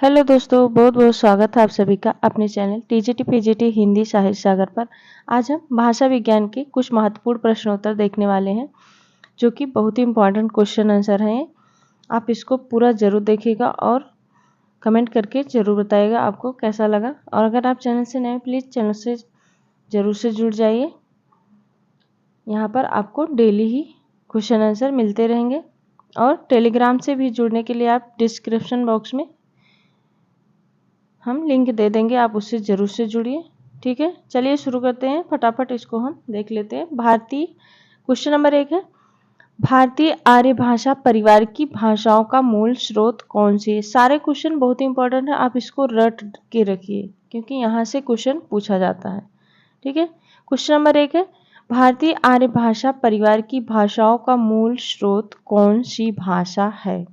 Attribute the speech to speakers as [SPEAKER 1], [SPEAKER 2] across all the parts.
[SPEAKER 1] Hello दोस्तों, बहुत बहुत स्वागत है आप सभी का अपने चैनल टीजीटी पीजीटी हिंदी साहित्य सागर पर। आज हम भाषा विज्ञान के कुछ महत्वपूर्ण प्रश्नोत्तर देखने वाले हैं जो कि बहुत ही इम्पोर्टेंट क्वेश्चन आंसर हैं। आप इसको पूरा जरूर देखिएगा और कमेंट करके जरूर बताइएगा आपको कैसा लगा। और अगर आप चैनल से नए हैं प्लीज़ चैनल से जरूर से जुड़ जाइए। यहाँ पर आपको डेली ही क्वेश्चन आंसर मिलते रहेंगे और टेलीग्राम से भी जुड़ने के लिए आप डिस्क्रिप्शन बॉक्स में हम लिंक दे देंगे, आप उससे ज़रूर से जुड़िए। ठीक है, चलिए शुरू करते हैं। फटाफट इसको हम देख लेते हैं। क्वेश्चन नंबर 1 है, भारतीय आर्य भाषा परिवार की भाषाओं का मूल स्रोत कौन सी है। सारे क्वेश्चन बहुत ही इंपॉर्टेंट है, आप इसको रट के रखिए क्योंकि यहाँ से क्वेश्चन पूछा जाता है। ठीक है, क्वेश्चन नंबर 1 है, भारतीय आर्य भाषा परिवार की भाषाओं का मूल स्रोत कौन सी भाषा है।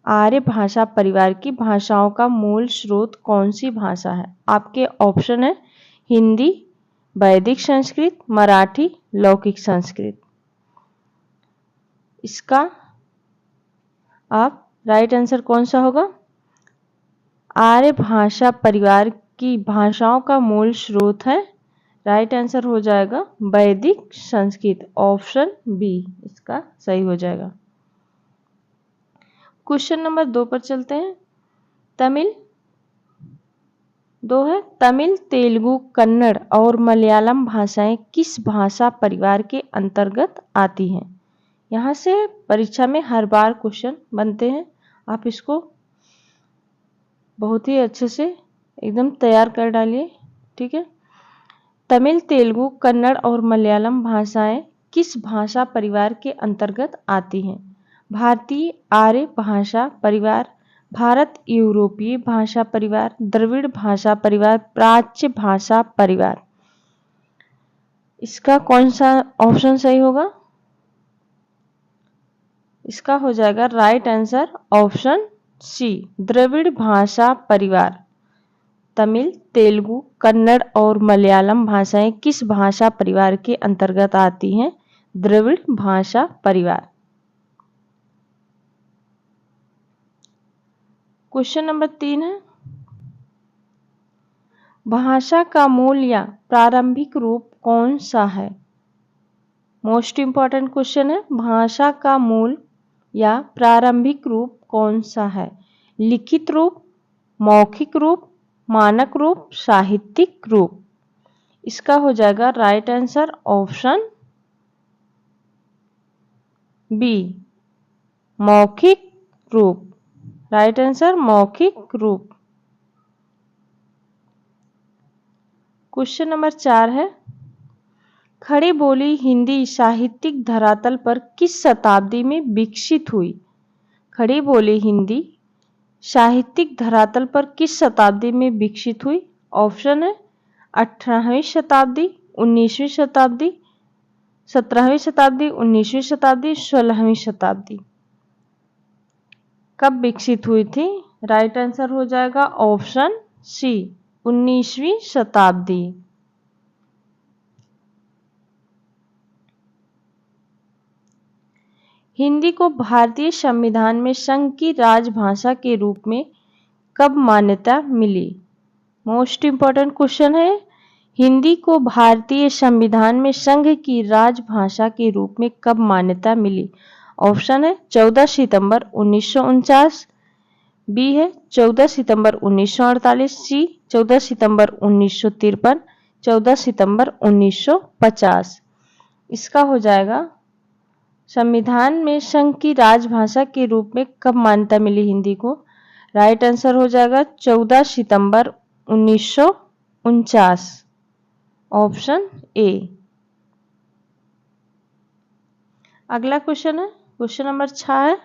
[SPEAKER 1] आर्य भाषा परिवार की भाषाओं का मूल स्रोत कौन सी भाषा है। आपके ऑप्शन है हिंदी, वैदिक संस्कृत, मराठी, लौकिक संस्कृत। इसका आप राइट आंसर कौन सा होगा। आर्य भाषा परिवार की भाषाओं का मूल स्रोत है, राइट आंसर हो जाएगा वैदिक संस्कृत। ऑप्शन बी इसका सही हो जाएगा। क्वेश्चन नंबर 2 पर चलते हैं। तमिल, तेलुगु, कन्नड़ और मलयालम भाषाएं किस भाषा परिवार के अंतर्गत आती हैं। यहाँ से परीक्षा में हर बार क्वेश्चन बनते हैं, आप इसको बहुत ही अच्छे से एकदम तैयार कर डालिए। ठीक है, तमिल, तेलुगु, कन्नड़ और मलयालम भाषाएं किस भाषा परिवार के अंतर्गत आती हैं। भारतीय आर्य भाषा परिवार, भारत यूरोपीय भाषा परिवार, द्रविड़ भाषा परिवार, प्राच्य भाषा परिवार। इसका कौन सा ऑप्शन सही होगा। इसका हो जाएगा right answer option C, Dravid भाषा परिवार। तमिल, तेलुगु, कन्नड़ और मलयालम भाषाएं किस भाषा परिवार के अंतर्गत आती हैं। द्रविड़ भाषा परिवार। क्वेश्चन नंबर 3 है, भाषा का मूल या प्रारंभिक रूप कौन सा है। मोस्ट इंपॉर्टेंट क्वेश्चन है, भाषा का मूल या प्रारंभिक रूप कौन सा है। लिखित रूप, मौखिक रूप, मानक रूप, साहित्यिक रूप। इसका हो जाएगा राइट आंसर ऑप्शन बी, मौखिक रूप। राइट आंसर मौखिक रूप। क्वेश्चन नंबर 4 है, खड़ी बोली हिंदी साहित्यिक धरातल पर किस शताब्दी में विकसित हुई। खड़ी बोली हिंदी साहित्यिक धरातल पर किस शताब्दी में विकसित हुई। ऑप्शन है 18वीं शताब्दी, 19वीं शताब्दी, 17वीं शताब्दी, 19वीं शताब्दी, 16वीं शताब्दी। कब विकसित हुई थी। राइट आंसर हो जाएगा ऑप्शन सी, 19वीं शताब्दी। हिंदी को भारतीय संविधान में संघ की राजभाषा के रूप में कब मान्यता मिली। मोस्ट इंपॉर्टेंट क्वेश्चन है, हिंदी को भारतीय संविधान में संघ की राजभाषा के रूप में कब मान्यता मिली। ऑप्शन है 14 सितंबर 1949, बी है 14 सितंबर 1948, सी 14 सितंबर 1953, 14 सितंबर 1950। इसका हो जाएगा संविधान में संघ की राजभाषा के रूप में कब मान्यता मिली हिंदी को। राइट आंसर हो जाएगा 14 सितंबर 1949। Option A. अगला क्वेश्चन है, क्वेश्चन नंबर 6 है,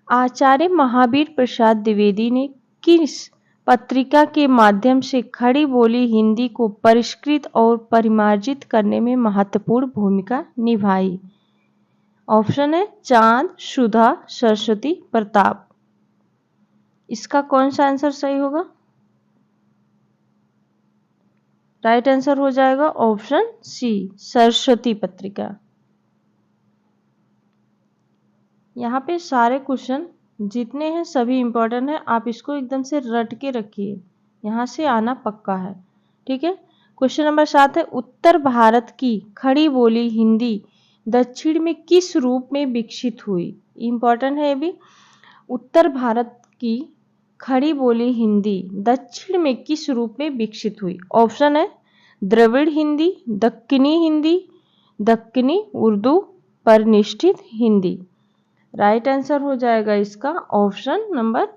[SPEAKER 1] आचार्य महावीर प्रसाद द्विवेदी ने किस पत्रिका के माध्यम से खड़ी बोली हिंदी को परिष्कृत और परिमार्जित करने में महत्वपूर्ण भूमिका निभाई। ऑप्शन है चांद, सुधा, सरस्वती, प्रताप। इसका कौन सा आंसर सही होगा। राइट आंसर हो जाएगा ऑप्शन सी, सरस्वती पत्रिका। यहाँ पे सारे क्वेश्चन जितने हैं सभी इंपॉर्टेंट है, आप इसको एकदम से रट के रखिए, यहाँ से आना पक्का है। ठीक है। क्वेश्चन नंबर 7 है, उत्तर भारत की खड़ी बोली हिंदी दक्षिण में किस रूप में विकसित हुई। इंपॉर्टेंट है ये भी। उत्तर भारत की खड़ी बोली हिंदी दक्षिण में किस रूप में विकसित हुई। ऑप्शन है द्रविड़ हिंदी, दक्कनी हिंदी, दक्कनी उर्दू, परिनिष्ठित हिंदी। राइट आंसर हो जाएगा इसका option number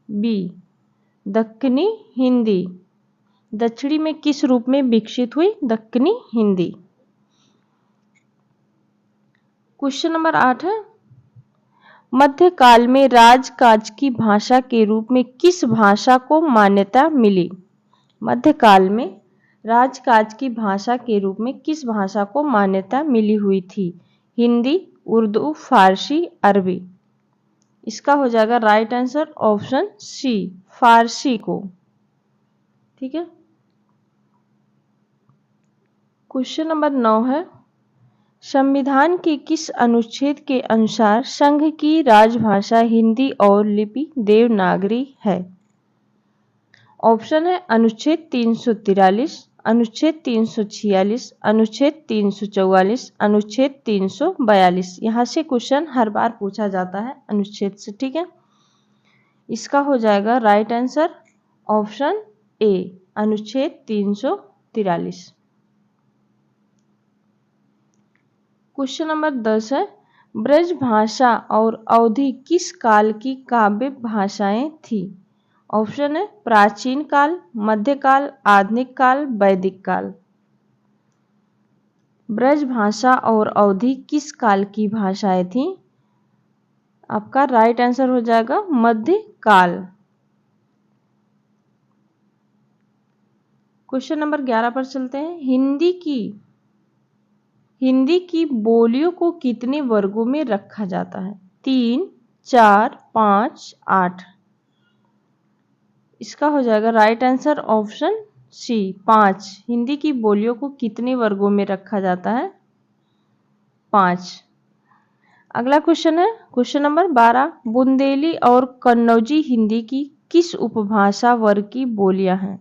[SPEAKER 1] B, Dakkani Hindi. दक्षिणी में किस रूप में विकसित हुई, दक्कनी हिंदी। क्वेश्चन नंबर 8 है, मध्यकाल में राजकाज की भाषा के रूप में किस भाषा को मान्यता मिली। मध्यकाल में राजकाज की भाषा के रूप में किस भाषा को मान्यता मिली हुई थी। हिंदी, उर्दू, फारसी, अरबी। इसका हो जाएगा राइट आंसर ऑप्शन सी, फारसी को। ठीक है। क्वेश्चन नंबर 9 है, संविधान के किस अनुच्छेद के अनुसार संघ की राजभाषा हिंदी और लिपि देवनागरी है। ऑप्शन है अनुच्छेद 343, अनुच्छेद 346, अनुच्छेद 344, अनुच्छेद 342। यहाँ से क्वेश्चन हर बार पूछा जाता है अनुच्छेद से। ठीक है। इसका हो जाएगा राइट आंसर ऑप्शन ए, अनुच्छेद 343। क्वेश्चन नंबर 10 है, ब्रज भाषा और अवधी किस काल की काव्य भाषाएं थी। ऑप्शन है प्राचीन काल, मध्यकाल, आधुनिक काल, वैदिक काल। ब्रज भाषा और अवधी किस काल की भाषाएं थी। आपका राइट आंसर हो जाएगा मध्यकाल। क्वेश्चन नंबर 11 पर चलते हैं, हिंदी की बोलियों को कितने वर्गों में रखा जाता है। 3, 4, 5, 8। इसका हो जाएगा right answer option C, 5। Hindi की बोलियों को कितने वर्गों में रखा जाता है, 5। अगला क्वेश्चन है क्वेश्चन नंबर 12, बुंदेली और कन्नौजी हिंदी की किस उपभाषा वर्ग की बोलियां हैं।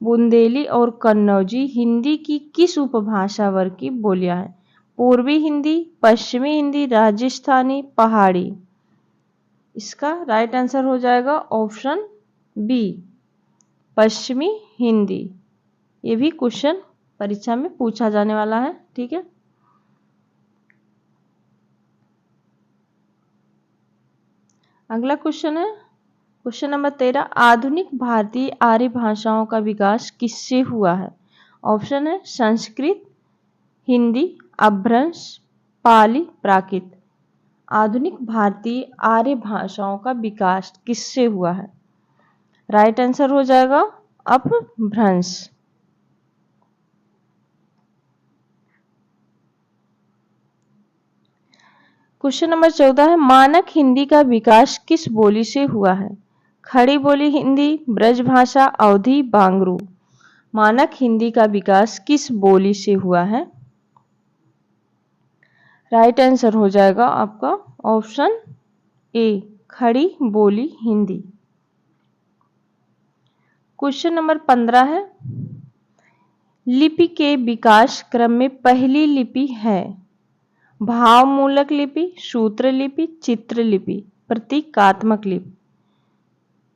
[SPEAKER 1] बुंदेली और कन्नौजी हिंदी की किस उपभाषा वर्ग की बोलियां हैं। पूर्वी हिंदी, पश्चिमी हिंदी, राजस्थानी, पहाड़ी। इसका राइट आंसर हो जाएगा ऑप्शन बी, पश्चिमी हिंदी। ये भी क्वेश्चन परीक्षा में पूछा जाने वाला है। ठीक है। अगला क्वेश्चन है क्वेश्चन नंबर 13, आधुनिक भारतीय आर्य भाषाओं का विकास किससे हुआ है। ऑप्शन है संस्कृत, हिंदी, अपभ्रंश, पाली, प्राकृत। आधुनिक भारतीय आर्य भाषाओं का विकास किससे हुआ है। राइट आंसर हो जाएगा अपभ्रंश। क्वेश्चन नंबर 14 है, मानक हिंदी का विकास किस बोली से हुआ है। खड़ी बोली हिंदी, ब्रजभाषा, अवधी, बांगरू। मानक हिंदी का विकास किस बोली से हुआ है। राइट आंसर हो जाएगा आपका ऑप्शन ए, खड़ी बोली हिंदी। क्वेश्चन नंबर 15 है, लिपि के विकास क्रम में पहली लिपि है। भाव मूलक लिपि, सूत्र लिपि, चित्र लिपि, प्रतीकात्मक लिपि।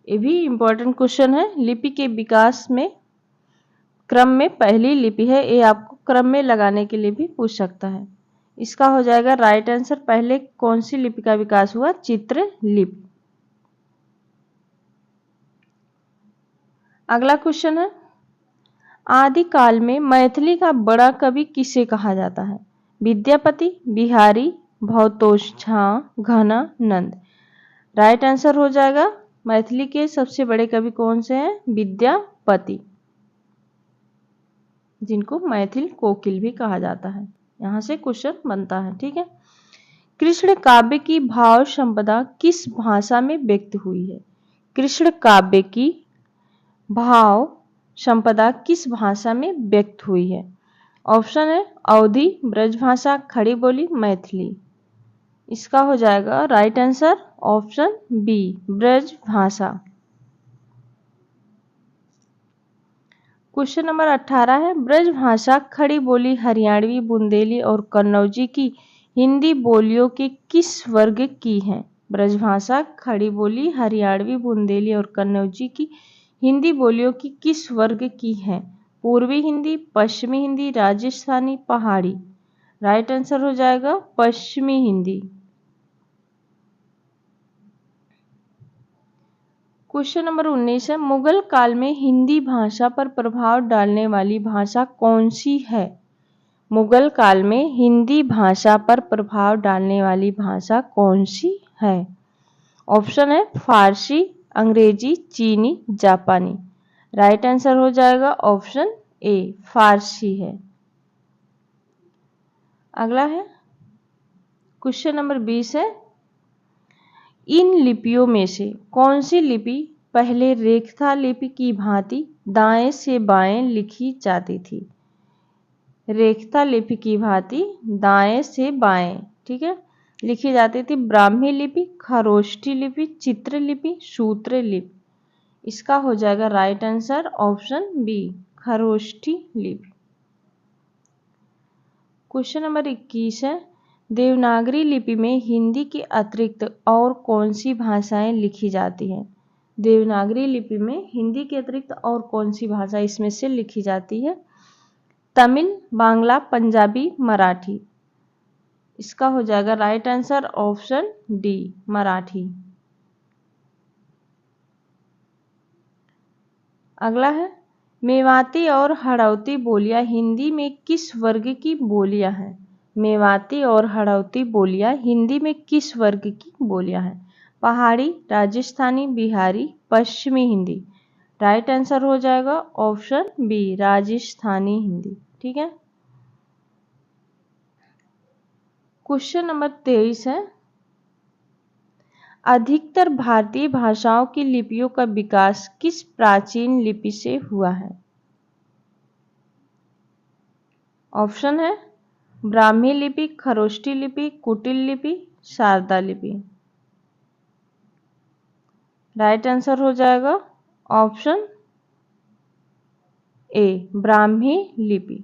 [SPEAKER 1] ये भी इंपॉर्टेंट क्वेश्चन है। लिपि के विकास में क्रम में पहली लिपि है, ये आपको क्रम में लगाने के लिए भी पूछ सकता है। इसका हो जाएगा राइट आंसर, पहले कौन सी लिपि का विकास हुआ, चित्र लिपि। अगला क्वेश्चन है, आदिकाल में मैथिली का बड़ा कवि किसे कहा जाता है। विद्यापति, बिहारी, भवतोष झा, घना, नंद। राइट आंसर हो जाएगा मैथिली के सबसे बड़े कवि कौन से हैं, विद्यापति, जिनको मैथिल कोकिल भी कहा जाता है। यहां से क्वेश्चन बनता है। ठीक है। कृष्ण काव्य की भाव संपदा किस भाषा में व्यक्त हुई है। कृष्ण काव्य की भाव संपदा किस भाषा में व्यक्त हुई है। ऑप्शन है अवधी, ब्रजभाषा, खड़ी बोली, मैथिली। इसका हो जाएगा right answer option B, Braj Bhasha. Question number 18 है, ब्रज भाषा खड़ी बोली हरियाणवी, बुंदेली और कन्नौजी की हिंदी बोलियों के किस वर्ग की है? ब्रज भाषा खड़ी बोली हरियाणवी, बुंदेली और कन्नौजी की हिंदी बोलियों की किस वर्ग की है? पूर्वी हिंदी, पश्चिमी हिंदी, राजस्थानी, पहाड़ी। राइट आंसर हो जाएगा पश्चिमी हिंदी। क्वेश्चन नंबर 19 है, मुगल काल में हिंदी भाषा पर प्रभाव डालने वाली भाषा कौन सी है? मुगल काल में हिंदी भाषा पर प्रभाव डालने वाली भाषा कौन सी है? ऑप्शन है फारसी, अंग्रेजी, चीनी, जापानी। राइट आंसर हो जाएगा ऑप्शन ए, फारसी है। अगला है क्वेश्चन नंबर 20 है, इन लिपियों में से कौन सी लिपि पहले रेखता लिपि की भांति दाएं से बाएं लिखी जाती थी? रेखता लिपि की भांति दाएं से बाएं, ठीक है, लिखी जाती थी। ब्राह्मी लिपि, खरोष्ठी लिपि, चित्र लिपि, सूत्र लिपि। इसका हो जाएगा right answer option B, Kharoshthi लिपि। क्वेश्चन नंबर 21 है, देवनागरी लिपि में हिंदी के अतिरिक्त और कौन सी भाषाएं लिखी जाती हैं? देवनागरी लिपि में हिंदी के अतिरिक्त और कौन सी भाषा इसमें से लिखी जाती है? तमिल, बांग्ला, पंजाबी, मराठी। इसका हो जाएगा right answer option D, Marathi. अगला है, मेवाती और हड़ौती बोलियां हिंदी में किस वर्ग की बोलियां हैं? मेवाती और हड़ौती बोलियां हिंदी में किस वर्ग की बोलियां हैं? पहाड़ी, राजस्थानी, बिहारी, पश्चिमी हिंदी। राइट आंसर हो जाएगा ऑप्शन बी, राजस्थानी हिंदी। ठीक है। क्वेश्चन नंबर 23 है, अधिकतर भारतीय भाषाओं की लिपियों का विकास किस प्राचीन लिपि से हुआ है? ऑप्शन है ब्राह्मी लिपि, खरोष्ठी लिपि, कुटिल लिपि, शारदा लिपि। राइट आंसर हो जाएगा ऑप्शन ए, ब्राह्मी लिपि।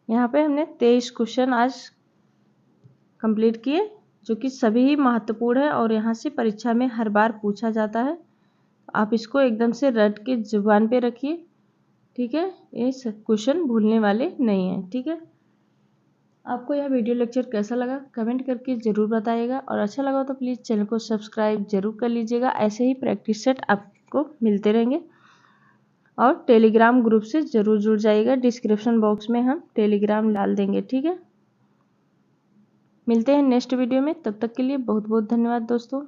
[SPEAKER 1] यहाँ पे हमने 23 क्वेश्चन आज कंप्लीट किए, जो कि सभी ही महत्वपूर्ण है और यहाँ से परीक्षा में हर बार पूछा जाता है। आप इसको एकदम से रट के जुबान पे रखिए, ठीक है। ये क्वेश्चन भूलने वाले नहीं हैं, ठीक है। आपको यह वीडियो लेक्चर कैसा लगा कमेंट करके ज़रूर बताइएगा, और अच्छा लगा तो प्लीज़ चैनल को सब्सक्राइब जरूर कर लीजिएगा। ऐसे ही प्रैक्टिस सेट आपको मिलते रहेंगे, और टेलीग्राम ग्रुप से ज़रूर जुड़ जाइएगा। डिस्क्रिप्शन बॉक्स में हम टेलीग्राम डाल देंगे, ठीक है। मिलते हैं नेक्स्ट वीडियो में, तब तक के लिए बहुत बहुत धन्यवाद दोस्तों।